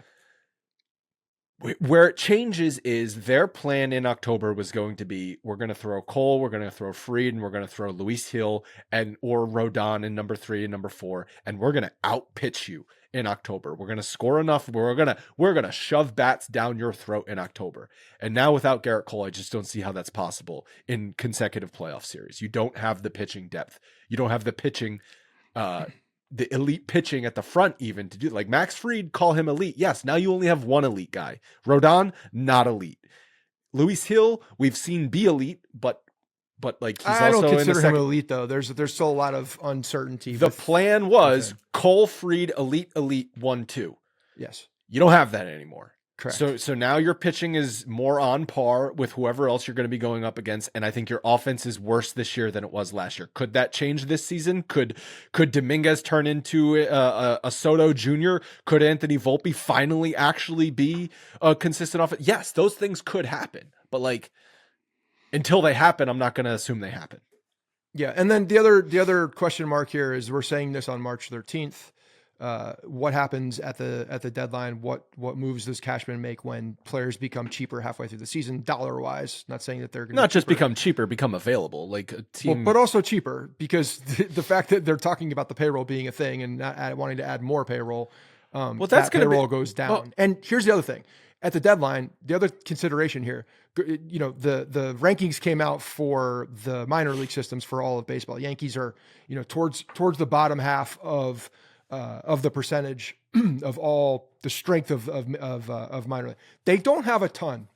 Where it changes is their plan in October was going to be, we're going to throw Cole, we're going to throw Fried, and we're going to throw Luis Hill or Rodon in number 3 and number 4, and we're going to outpitch you in October. We're going to score enough. We're going to shove bats down your throat in October. And now without Gerrit Cole, I just don't see how that's possible in consecutive playoff series. You don't have the pitching depth. You don't have the pitching, the elite pitching at the front even to do, like Max Fried, call him elite. Yes. Now you only have 1 elite guy. Rodon, not elite. Luis Hill, we've seen be elite, but like he's I also don't consider him elite though. There's still a lot of uncertainty. The plan was Cole, Fried, elite, 1-2. Yes. You don't have that anymore. Correct. So now your pitching is more on par with whoever else you're going to be going up against, and I think your offense is worse this year than it was last year. Could that change this season? Could Dominguez turn into a Soto Jr.? Could Anthony Volpe finally actually be a consistent offense? Yes, those things could happen, but like until they happen, I'm not going to assume they happen. Yeah, and then the other question mark here is we're saying this on March 13th. What happens at the deadline? What moves does Cashman make when players become cheaper halfway through the season, dollar wise? Not saying that they're going to not just become cheaper, become available, like a team, but also cheaper because the fact that they're talking about the payroll being a thing and not wanting to add more payroll. Well, that's that payroll goes down. Well, and here's the other thing: at the deadline, the other consideration here, the rankings came out for the minor league systems for all of baseball. Yankees are towards the bottom half of the percentage of all the strength of minor league. They don't have a ton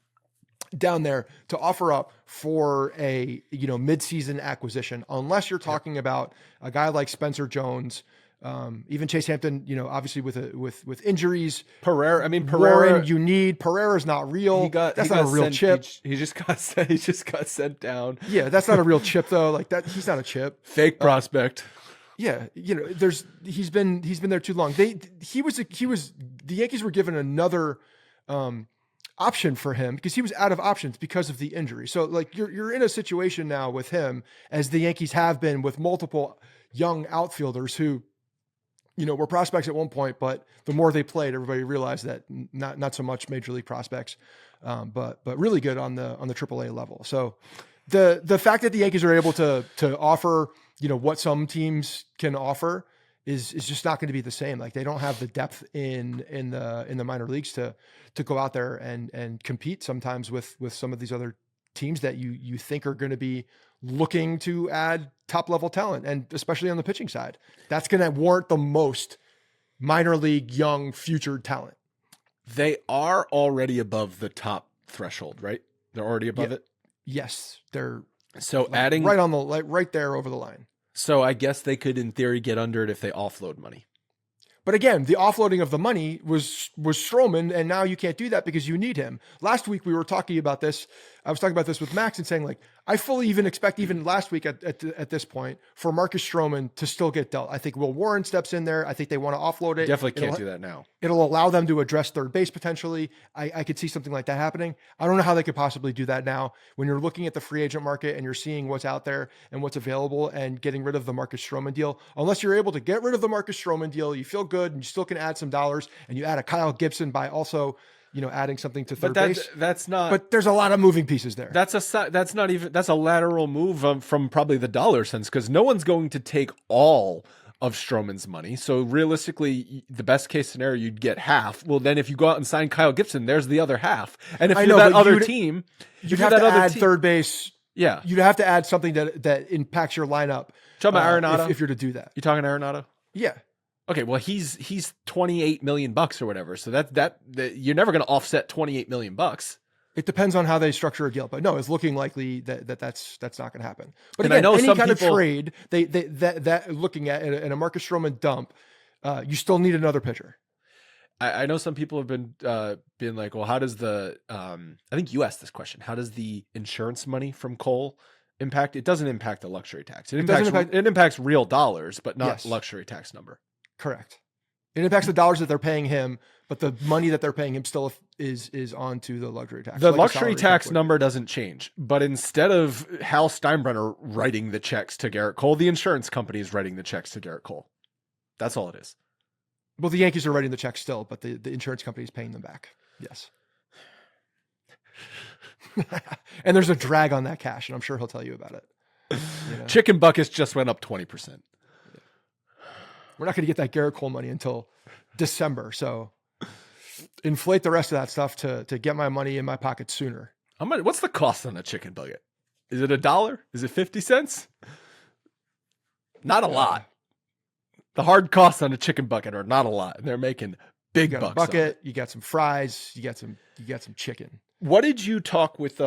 down there to offer up for a mid-season acquisition, unless you're talking about a guy like Spencer Jones, even Chase Hampton. Obviously with injuries. Pereira. Warren, you need Pereira's not real. That's not a real chip. He just got sent down. Yeah, that's not a real chip though. Like that, he's not a chip. Fake prospect. Yeah, he's been there too long. He was the Yankees were given another option for him because he was out of options because of the injury. So like you're in a situation now with him, as the Yankees have been with multiple young outfielders who, were prospects at one point, but the more they played, everybody realized that not so much major league prospects, but really good on the AAA level. So the fact that the Yankees are able to offer, what some teams can offer is just not going to be the same. Like they don't have the depth in the minor leagues to go out there and compete sometimes with some of these other teams that you think are going to be looking to add top level talent, and especially on the pitching side, that's going to warrant the most minor league young future talent. They are already above the top threshold, right? They're already above it. Yes, they're adding right there over the line. So I guess they could, in theory, get under it if they offload money. But again, the offloading of the money was Stroman, and now you can't do that because you need him. Last week we were talking about this. I was talking about this with Max and saying, like, I fully even expect, even last week at this point, for Marcus Stroman to still get dealt. I think Will Warren steps in there. I think they want to offload it. Definitely can't do that now. It'll allow them to address third base potentially. I could see something like that happening. I don't know how they could possibly do that now when you're looking at the free agent market and you're seeing what's out there and what's available and getting rid of the Marcus Stroman deal. Unless you're able to get rid of the Marcus Stroman deal, you feel good and you still can add some dollars, and you add a Kyle Gibson by also, adding something to third base. That's not. But there's a lot of moving pieces there. That's a lateral move from probably the dollar sense, because no one's going to take all of Stroman's money. So realistically, the best case scenario, you'd get half. Well, then if you go out and sign Kyle Gibson, there's the other half. And if you're that other team, you'd have to add third base. Yeah, you'd have to add something that impacts your lineup. Talking about Arenado, if you're to do that. You talking Arenado? Yeah. Okay, well he's $28 million or whatever. So that you're never going to offset $28 million. It depends on how they structure a deal, but no, it's looking likely that's not going to happen. But and again, I know any kind of trade, that looking at in a Marcus Stroman dump, you still need another pitcher. I know some people have been like, well, how does the I think you asked this question. How does the insurance money from Cole impact? It doesn't impact the luxury tax. It impacts real dollars, but not luxury tax number. Correct. It impacts the dollars that they're paying him, but the money that they're paying him still is onto the luxury tax. The luxury tax number doesn't change, but instead of Hal Steinbrenner writing the checks to Gerrit Cole, the insurance company is writing the checks to Gerrit Cole. That's all it is. Well, the Yankees are writing the checks still, but the insurance company is paying them back. Yes. And there's a drag on that cash, and I'm sure he'll tell you about it. Chicken buckets just went up 20%. We're not going to get that Gerrit Cole money until December. So inflate the rest of that stuff to get my money in my pocket sooner. What's the cost on a chicken bucket? Is it $1? Is it 50 cents? Not a lot. The hard costs on a chicken bucket are not a lot. And they're making big bucks. Bucket, you got some fries, you got some chicken. What did you talk with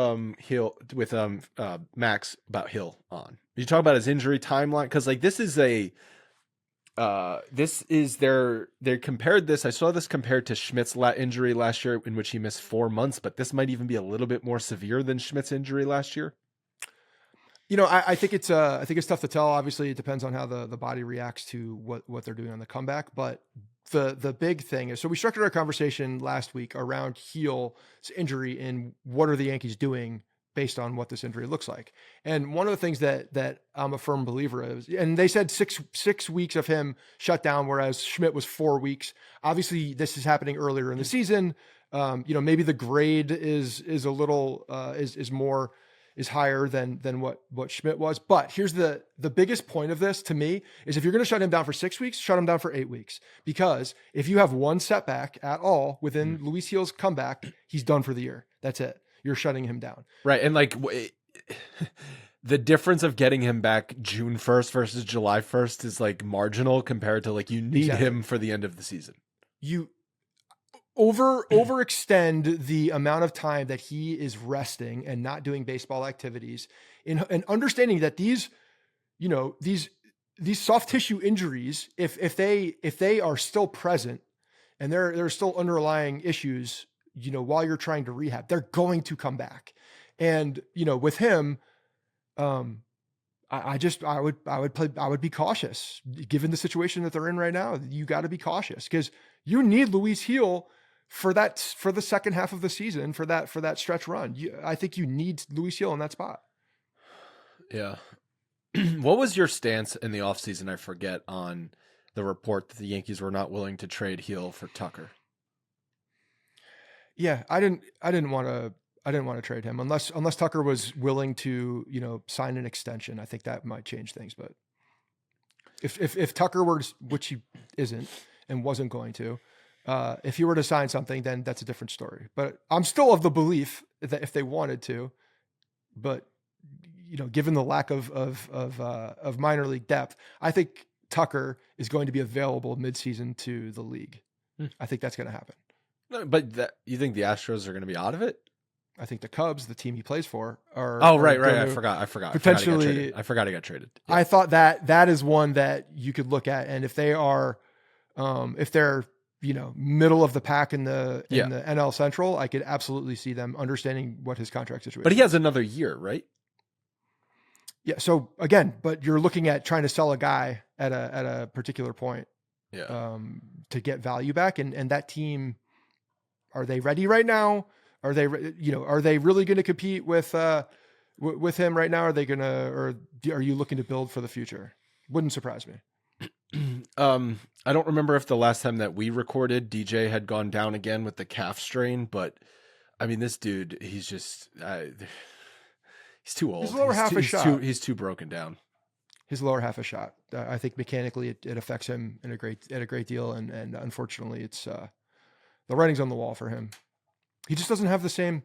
Max about Hill on? Did you talk about his injury timeline? Because like they compared this. I saw this compared to Schmidt's injury last year, in which he missed 4 months, but this might even be a little bit more severe than Schmidt's injury last year. I think it's tough to tell. Obviously, it depends on how the body reacts to what they're doing on the comeback. But the big thing is, so we structured our conversation last week around Heel's injury and what are the Yankees doing based on what this injury looks like. And one of the things that I'm a firm believer is, and they said six weeks of him shut down, whereas Schmidt was 4 weeks. Obviously, this is happening earlier in the season. Maybe the grade is a little is higher than what Schmidt was. But here's the biggest point of this to me is, if you're going to shut him down for 6 weeks, shut him down for 8 weeks. Because if you have one setback at all within Luis Gil's comeback, he's done for the year. That's it. You're shutting him down. Right. And like the difference of getting him back June 1st versus July 1st is like marginal compared to like, you need him for the end of the season. You overextend the amount of time that he is resting and not doing baseball activities, and understanding that these soft tissue injuries, if they are still present and there are still underlying issues, while you're trying to rehab, they're going to come back. And, with him, I would be cautious given the situation that they're in right now. You got to be cautious because you need Luis Gil for the second half of the season, for that stretch run. I think you need Luis Gil in that spot. Yeah. What was your stance in the offseason? I forget, on the report that the Yankees were not willing to trade Gil for Tucker. Yeah, I didn't want to trade him unless Tucker was willing to, sign an extension. I think that might change things. But if Tucker were to, which he isn't and wasn't going to, if he were to sign something, then that's a different story. But I'm still of the belief that if they wanted to, but given the lack of minor league depth, I think Tucker is going to be available midseason to the league. I think that's going to happen. But you think the Astros are going to be out of it? I think the Cubs, the team he plays for, are. Oh, right. I forgot. Potentially, I forgot he got traded. Yeah. I thought that is one that you could look at, and if they are, if they're middle of the pack in the NL Central, I could absolutely see them understanding what his contract situation. But he has another year, right? Yeah. So again, but you're looking at trying to sell a guy at a particular point, to get value back, and that team, are they ready right now? Are they really going to compete with him right now? Or are you looking to build for the future? Wouldn't surprise me. I don't remember if the last time that we recorded, DJ had gone down again with the calf strain, but I mean, this dude, he's just, he's too old. His lower half a shot. He's too broken down. His lower half a shot. I think mechanically it affects him in a great deal. And unfortunately it's, the writing's on the wall for him. He just doesn't have the same,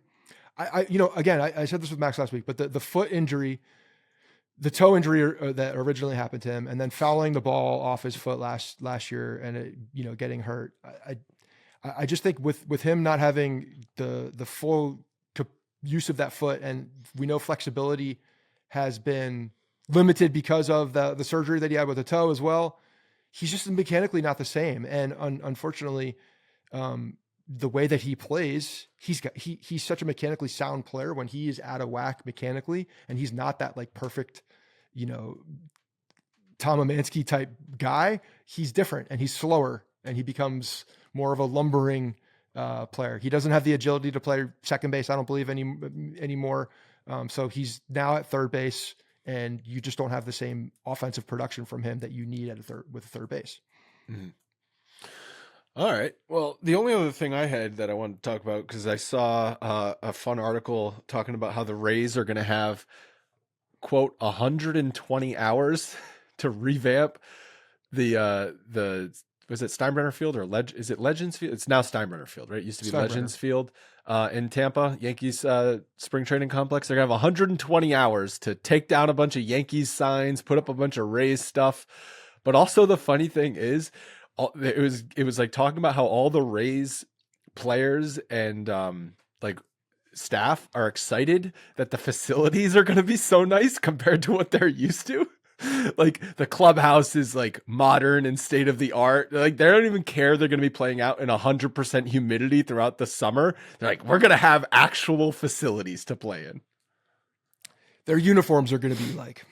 again, I said this with Max last week, but the foot injury, the toe injury that originally happened to him, and then fouling the ball off his foot last year and it, getting hurt. I just think with him not having the full use of that foot, and we know flexibility has been limited because of the surgery that he had with the toe as well. He's just mechanically not the same. And unfortunately, the way that he plays, he's such a mechanically sound player when he is out of whack mechanically, and he's not that like perfect, Tom Amansky type guy. He's different and he's slower, and he becomes more of a lumbering player. He doesn't have the agility to play second base, I don't believe anymore. So he's now at third base, and you just don't have the same offensive production from him that you need with third base. Mm-hmm. All right. Well, the only other thing I had that I wanted to talk about, because I saw a fun article talking about how the Rays are going to have, quote, 120 hours to revamp the was it Steinbrenner Field or is it Legends Field? It's now Steinbrenner Field, right? It used to be Legends Field in Tampa, Yankees spring training complex. They're going to have 120 hours to take down a bunch of Yankees signs, put up a bunch of Rays stuff. But also the funny thing is, it was like talking about how all the Rays players and like staff are excited that the facilities are going to be so nice compared to what they're used to. Like the clubhouse is like modern and state of the art. Like they don't even care they're going to be playing out in 100% humidity throughout the summer. They're like, we're going to have actual facilities to play in. Their uniforms are going to be like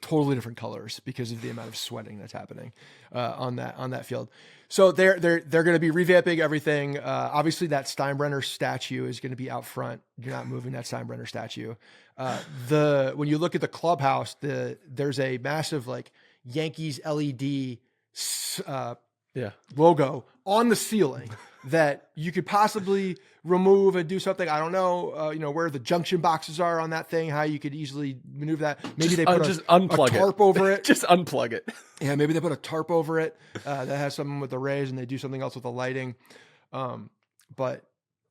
totally different colors because of the amount of sweating that's happening on that field. So they're going to be revamping everything. Obviously, that Steinbrenner statue is going to be out front. You're not moving that Steinbrenner statue. When you look at the clubhouse, there's a massive like Yankees LED logo on the ceiling that you could possibly remove and do something. I don't know, where the junction boxes are on that thing, how you could easily maneuver that. Maybe they put a tarp over it. Just unplug it. Yeah, maybe they put a tarp over it that has something with the Rays, and they do something else with the lighting. But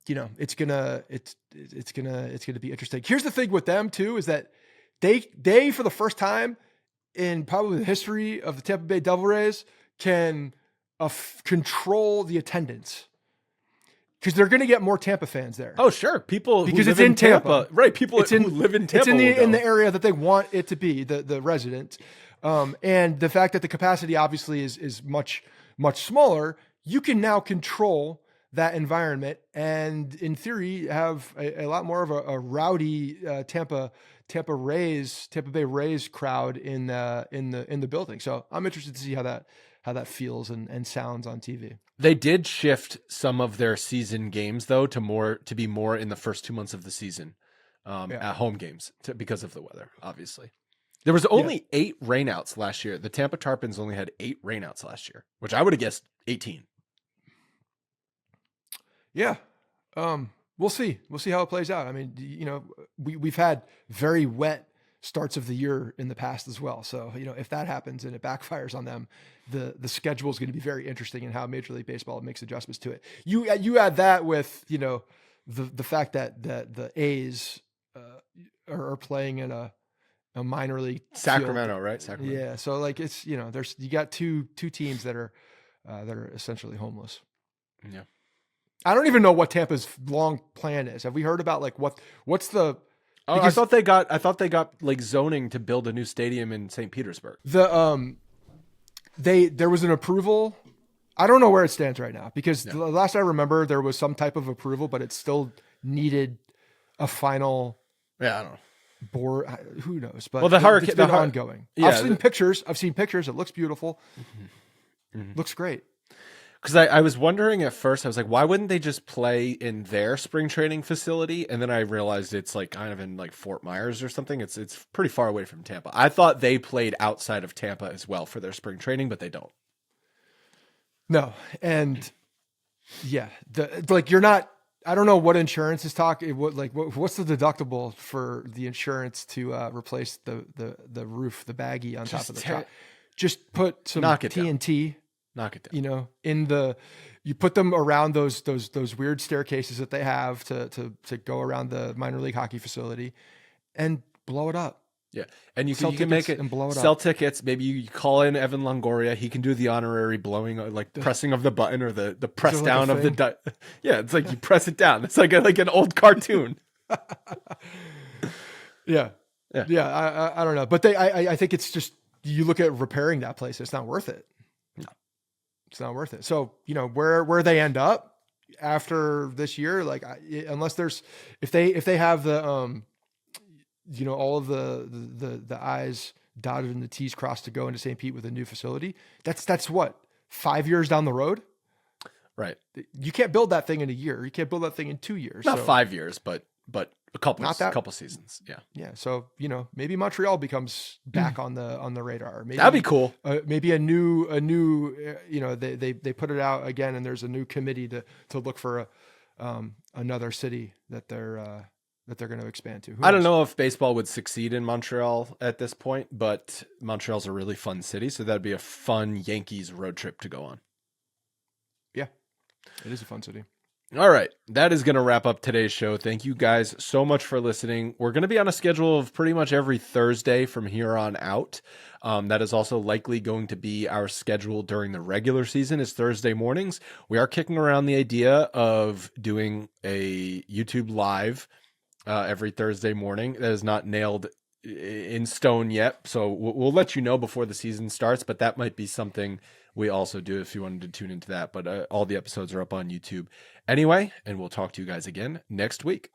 it's gonna be interesting. Here's the thing with them too, is that they for the first time in probably the history of the Tampa Bay Devil Rays can control the attendance. Because they're going to get more Tampa fans there. Oh, sure. People because it's in Tampa. Right. People who live in Tampa. It's in the area that they want it to be, the residents. And the fact that the capacity obviously is much, much smaller, you can now control that environment and in theory have a lot more of a rowdy Tampa Tampa Bay Rays crowd in the building. So I'm interested to see how that feels and sounds on TV. They did shift some of their season games though to be more in the first 2 months of the season, at home games because of the weather. Obviously, there was only 8 rainouts last year. The Tampa Tarpons only had 8 rainouts last year, which I would have guessed 18. Yeah. We'll see. We'll see how it plays out. I mean, we've had very wet starts of the year in the past as well. So, if that happens and it backfires on them, the schedule is going to be very interesting in how Major League Baseball makes adjustments to it. You add that with, the fact that the A's are playing in a minor league Sacramento, field. Right? Sacramento. Yeah. So like it's, you got two teams that are essentially homeless. Yeah. I don't even know what Tampa's long plan is. Have we heard about like what's the? Oh, I thought they got like zoning to build a new stadium in St. Petersburg. There was an approval. I don't know where it stands right now because the last I remember there was some type of approval, but it still needed a final. Yeah, I don't know. Board. Who knows? But it's been ongoing. Yeah, I've seen pictures. It looks beautiful. Mm-hmm. Looks great. Because I was wondering at first, I was like, why wouldn't they just play in their spring training facility? And then I realized it's like kind of in like Fort Myers or something. It's pretty far away from Tampa. I thought they played outside of Tampa as well for their spring training, but they don't. No. And yeah, you're not, I don't know what insurance is talking. What's the deductible for the insurance to replace the roof, the baggie on top of the top? Just put some TNT. Knock it down. You put them around those weird staircases that they have to go around the minor league hockey facility, and blow it up. Yeah, and you can make it and blow it sell up. tickets. Maybe you call in Evan Longoria. He can do the honorary blowing, like pressing of the button or the press down of the. Yeah, it's like you press it down. It's like an old cartoon. Yeah. I don't know, but I think it's just you look at repairing that place. It's not worth it. No, it's not worth it. So where they end up after this year, like unless there's if they have the all of the I's dotted and the T's crossed to go into St. Pete with a new facility. That's what 5 years down the road, right? You can't build that thing in a year. You can't build that thing in 2 years. Not 5 years, but a couple seasons. Yeah. Yeah. So, maybe Montreal becomes back on the radar. Maybe that'd be cool. Maybe a new, they put it out again and there's a new committee to look for another city that they're going to expand to. I don't know if baseball would succeed in Montreal at this point, but Montreal's a really fun city. So that'd be a fun Yankees road trip to go on. Yeah, it is a fun city. All right. That is going to wrap up today's show. Thank you guys so much for listening. We're going to be on a schedule of pretty much every Thursday from here on out. That is also likely going to be our schedule during the regular season is Thursday mornings. We are kicking around the idea of doing a YouTube live every Thursday morning. That is not nailed in stone yet. So we'll let you know before the season starts, but that might be something we also do if you wanted to tune into that. But all the episodes are up on YouTube anyway, and we'll talk to you guys again next week.